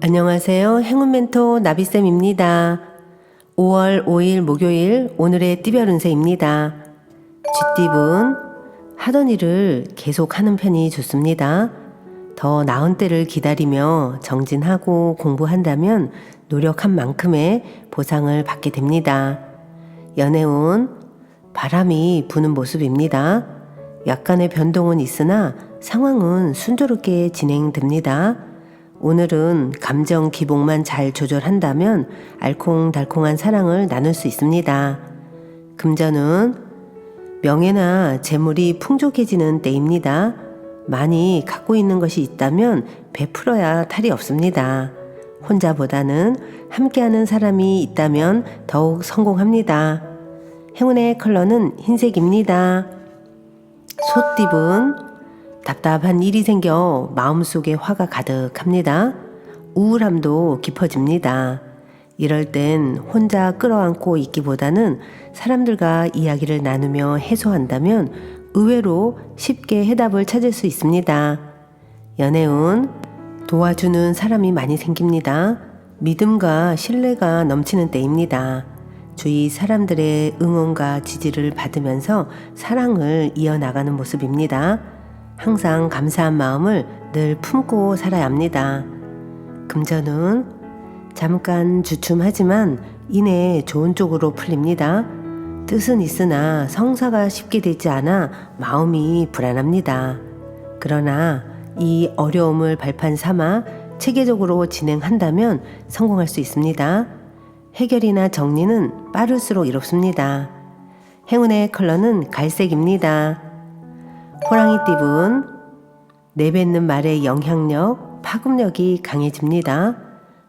안녕하세요. 행운 멘토 나비쌤입니다. 5월 5일 목요일 오늘의 띠별 운세입니다. 쥐띠분, 하던 일을 계속 하는 편이 좋습니다. 더 나은 때를 기다리며 정진하고 공부한다면 노력한 만큼의 보상을 받게 됩니다. 연애운, 바람이 부는 모습입니다. 약간의 변동은 있으나 상황은 순조롭게 진행됩니다. 오늘은 감정 기복만 잘 조절한다면 알콩달콩한 사랑을 나눌 수 있습니다. 금전은 명예나 재물이 풍족해지는 때입니다. 많이 갖고 있는 것이 있다면 베풀어야 탈이 없습니다. 혼자보다는 함께하는 사람이 있다면 더욱 성공합니다. 행운의 컬러는 흰색입니다. 소띠분, 답답한 일이 생겨 마음속에 화가 가득합니다. 우울함도 깊어집니다. 이럴 땐 혼자 끌어안고 있기보다는 사람들과 이야기를 나누며 해소한다면 의외로 쉽게 해답을 찾을 수 있습니다. 연애운, 도와주는 사람이 많이 생깁니다. 믿음과 신뢰가 넘치는 때입니다. 주위 사람들의 응원과 지지를 받으면서 사랑을 이어나가는 모습입니다. 항상 감사한 마음을 늘 품고 살아야 합니다. 금전은 잠깐 주춤하지만 이내 좋은 쪽으로 풀립니다. 뜻은 있으나 성사가 쉽게 되지 않아 마음이 불안합니다. 그러나 이 어려움을 발판 삼아 체계적으로 진행한다면 성공할 수 있습니다. 해결이나 정리는 빠를수록 이롭습니다. 행운의 컬러는 갈색입니다. 호랑이띠분, 내뱉는 말의 영향력, 파급력이 강해집니다.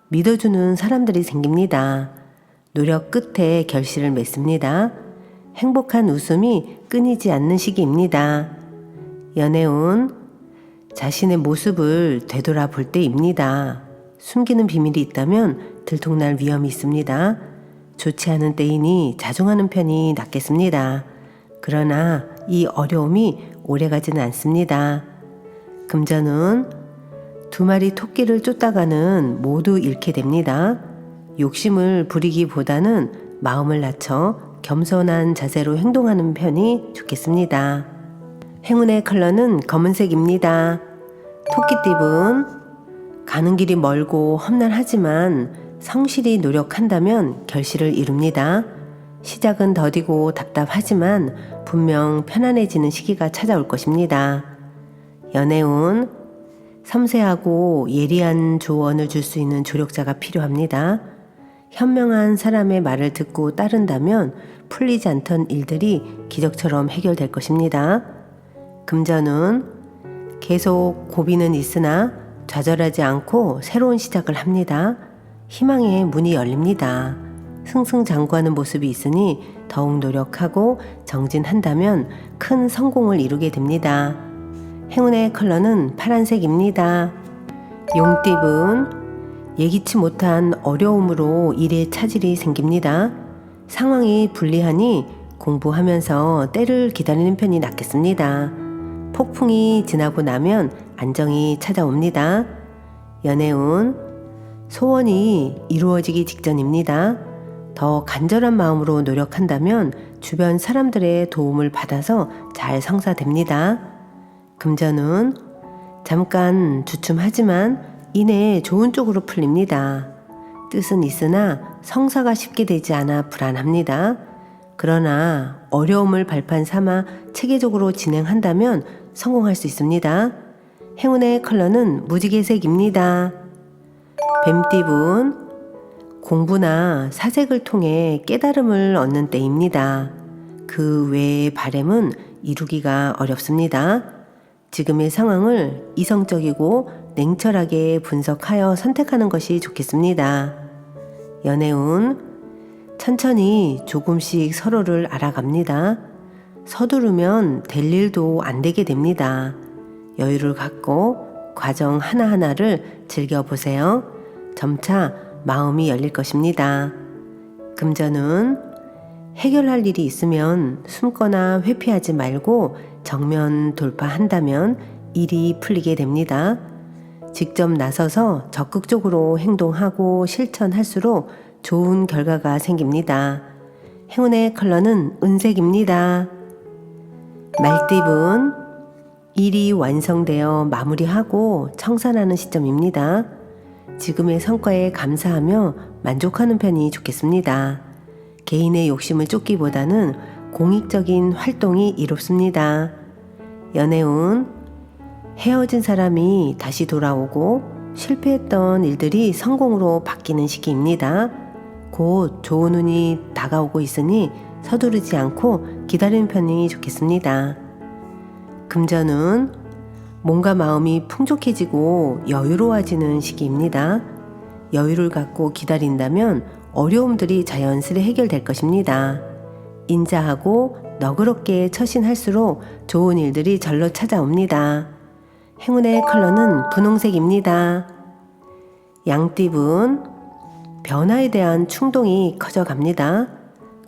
믿어주는 사람들이 생깁니다. 노력 끝에 결실을 맺습니다. 행복한 웃음이 끊이지 않는 시기입니다. 연애운, 자신의 모습을 되돌아볼 때입니다. 숨기는 비밀이 있다면 들통날 위험이 있습니다. 좋지 않은 때이니 자중하는 편이 낫겠습니다. 그러나 이 어려움이 오래가지는 않습니다. 금전은 두 마리 토끼를 쫓다가는 모두 잃게 됩니다. 욕심을 부리기보다는 마음을 낮춰 겸손한 자세로 행동하는 편이 좋겠습니다. 행운의 컬러는 검은색입니다. 토끼띠분, 가는 길이 멀고 험난하지만 성실히 노력한다면 결실을 이룹니다. 시작은 더디고 답답하지만 분명 편안해지는 시기가 찾아올 것입니다. 연애운, 섬세하고 예리한 조언을 줄 수 있는 조력자가 필요합니다. 현명한 사람의 말을 듣고 따른다면 풀리지 않던 일들이 기적처럼 해결될 것입니다. 금전은 계속 고비는 있으나 좌절하지 않고 새로운 시작을 합니다. 희망의 문이 열립니다. 승승장구하는 모습이 있으니 더욱 노력하고 정진한다면 큰 성공을 이루게 됩니다. 행운의 컬러는 파란색입니다. 용띠분, 예기치 못한 어려움으로 일에 차질이 생깁니다. 상황이 불리하니 공부하면서 때를 기다리는 편이 낫겠습니다. 폭풍이 지나고 나면 안정이 찾아옵니다. 연애운, 소원이 이루어지기 직전입니다. 더 간절한 마음으로 노력한다면 주변 사람들의 도움을 받아서 잘 성사됩니다. 금전은 잠깐 주춤하지만 이내 좋은 쪽으로 풀립니다. 뜻은 있으나 성사가 쉽게 되지 않아 불안합니다. 그러나 어려움을 발판 삼아 체계적으로 진행한다면 성공할 수 있습니다. 행운의 컬러는 무지개색입니다. 뱀띠분, 공부나 사색을 통해 깨달음을 얻는 때입니다. 그 외의 바램은 이루기가 어렵습니다. 지금의 상황을 이성적이고 냉철하게 분석하여 선택하는 것이 좋겠습니다. 연애운, 천천히 조금씩 서로를 알아갑니다. 서두르면 될 일도 안 되게 됩니다. 여유를 갖고 과정 하나하나를 즐겨보세요. 점차 마음이 열릴 것입니다. 금전은 해결할 일이 있으면 숨거나 회피하지 말고 정면 돌파한다면 일이 풀리게 됩니다. 직접 나서서 적극적으로 행동하고 실천할수록 좋은 결과가 생깁니다. 행운의 컬러는 은색입니다. 말띠분, 일이 완성되어 마무리하고 청산하는 시점입니다. 지금의 성과에 감사하며 만족하는 편이 좋겠습니다. 개인의 욕심을 쫓기보다는 공익적인 활동이 이롭습니다. 연애운, 헤어진 사람이 다시 돌아오고 실패했던 일들이 성공으로 바뀌는 시기입니다. 곧 좋은 운이 다가오고 있으니 서두르지 않고 기다리는 편이 좋겠습니다. 금전운, 몸과 마음이 풍족해지고 여유로워지는 시기입니다. 여유를 갖고 기다린다면 어려움들이 자연스레 해결될 것입니다. 인자하고 너그럽게 처신할수록 좋은 일들이 절로 찾아옵니다. 행운의 컬러는 분홍색입니다. 양띠분, 변화에 대한 충동이 커져갑니다.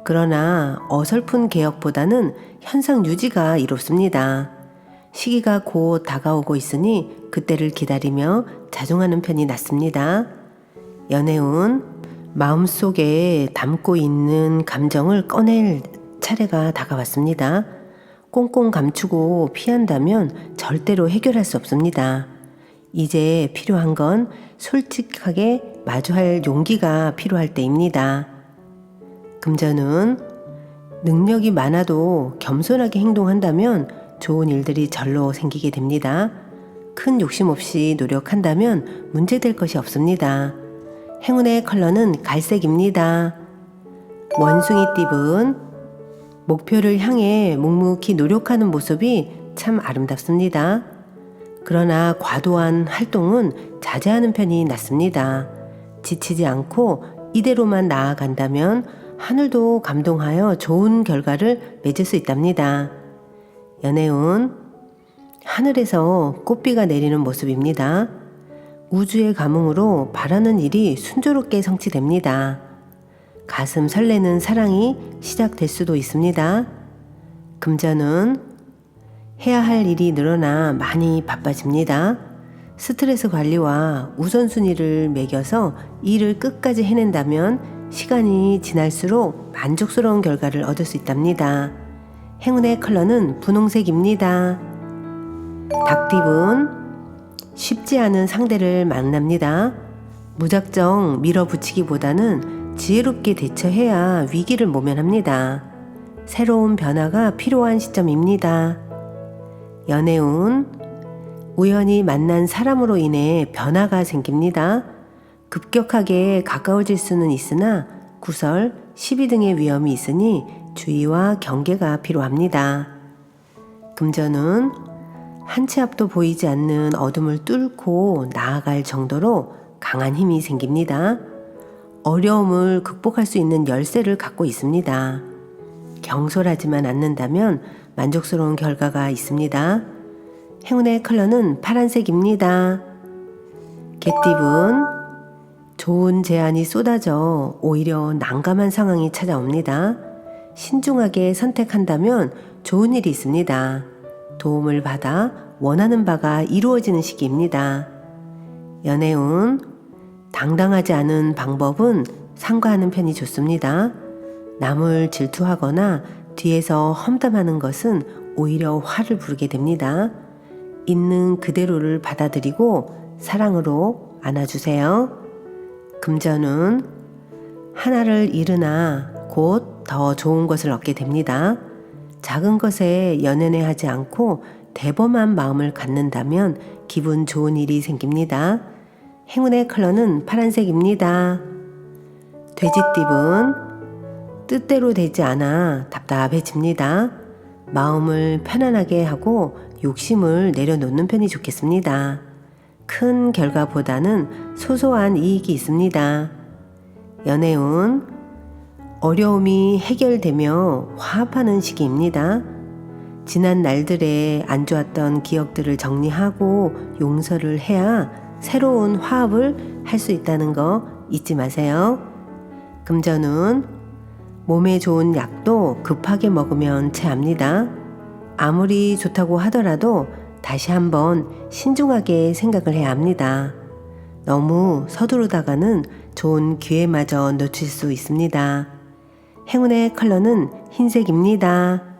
그러나 어설픈 개혁보다는 현상 유지가 이롭습니다. 시기가 곧 다가오고 있으니 그때를 기다리며 자중하는 편이 낫습니다. 연애운, 마음속에 담고 있는 감정을 꺼낼 차례가 다가왔습니다. 꽁꽁 감추고 피한다면 절대로 해결할 수 없습니다. 이제 필요한 건 솔직하게 마주할 용기가 필요할 때입니다. 금전운, 능력이 많아도 겸손하게 행동한다면 좋은 일들이 절로 생기게 됩니다. 큰 욕심 없이 노력한다면 문제될 것이 없습니다. 행운의 컬러는 갈색입니다. 원숭이띠분, 목표를 향해 묵묵히 노력하는 모습이 참 아름답습니다. 그러나 과도한 활동은 자제하는 편이 낫습니다. 지치지 않고 이대로만 나아간다면 하늘도 감동하여 좋은 결과를 맺을 수 있답니다. 연애운, 하늘에서 꽃비가 내리는 모습입니다. 우주의 감흥으로 바라는 일이 순조롭게 성취됩니다. 가슴 설레는 사랑이 시작될 수도 있습니다. 금전은, 해야 할 일이 늘어나 많이 바빠집니다. 스트레스 관리와 우선순위를 매겨서 일을 끝까지 해낸다면 시간이 지날수록 만족스러운 결과를 얻을 수 있답니다. 행운의 컬러는 분홍색입니다. 닭띠분, 쉽지 않은 상대를 만납니다. 무작정 밀어붙이기보다는 지혜롭게 대처해야 위기를 모면합니다. 새로운 변화가 필요한 시점입니다. 연애운, 우연히 만난 사람으로 인해 변화가 생깁니다. 급격하게 가까워질 수는 있으나 구설, 시비 등의 위험이 있으니 주의와 경계가 필요합니다. 금전은, 한 치 앞도 보이지 않는 어둠을 뚫고 나아갈 정도로 강한 힘이 생깁니다. 어려움을 극복할 수 있는 열쇠를 갖고 있습니다. 경솔하지만 않는다면 만족스러운 결과가 있습니다. 행운의 컬러는 파란색입니다. 개띠분, 좋은 제안이 쏟아져 오히려 난감한 상황이 찾아옵니다. 신중하게 선택한다면 좋은 일이 있습니다. 도움을 받아 원하는 바가 이루어지는 시기입니다. 연애운, 당당하지 않은 방법은 삼가하는 편이 좋습니다. 남을 질투하거나 뒤에서 험담하는 것은 오히려 화를 부르게 됩니다. 있는 그대로를 받아들이고 사랑으로 안아주세요. 금전운, 하나를 잃으나 곧 더 좋은 것을 얻게 됩니다. 작은 것에 연연해하지 않고 대범한 마음을 갖는다면 기분 좋은 일이 생깁니다. 행운의 컬러는 파란색입니다. 돼지띠분, 뜻대로 되지 않아 답답해집니다. 마음을 편안하게 하고 욕심을 내려놓는 편이 좋겠습니다. 큰 결과보다는 소소한 이익이 있습니다. 연애운, 어려움이 해결되며 화합하는 시기입니다. 지난 날들에 안 좋았던 기억들을 정리하고 용서를 해야 새로운 화합을 할 수 있다는 거 잊지 마세요. 금전운, 몸에 좋은 약도 급하게 먹으면 체합니다. 아무리 좋다고 하더라도 다시 한번 신중하게 생각을 해야 합니다. 너무 서두르다가는 좋은 기회마저 놓칠 수 있습니다. 행운의 컬러는 흰색입니다.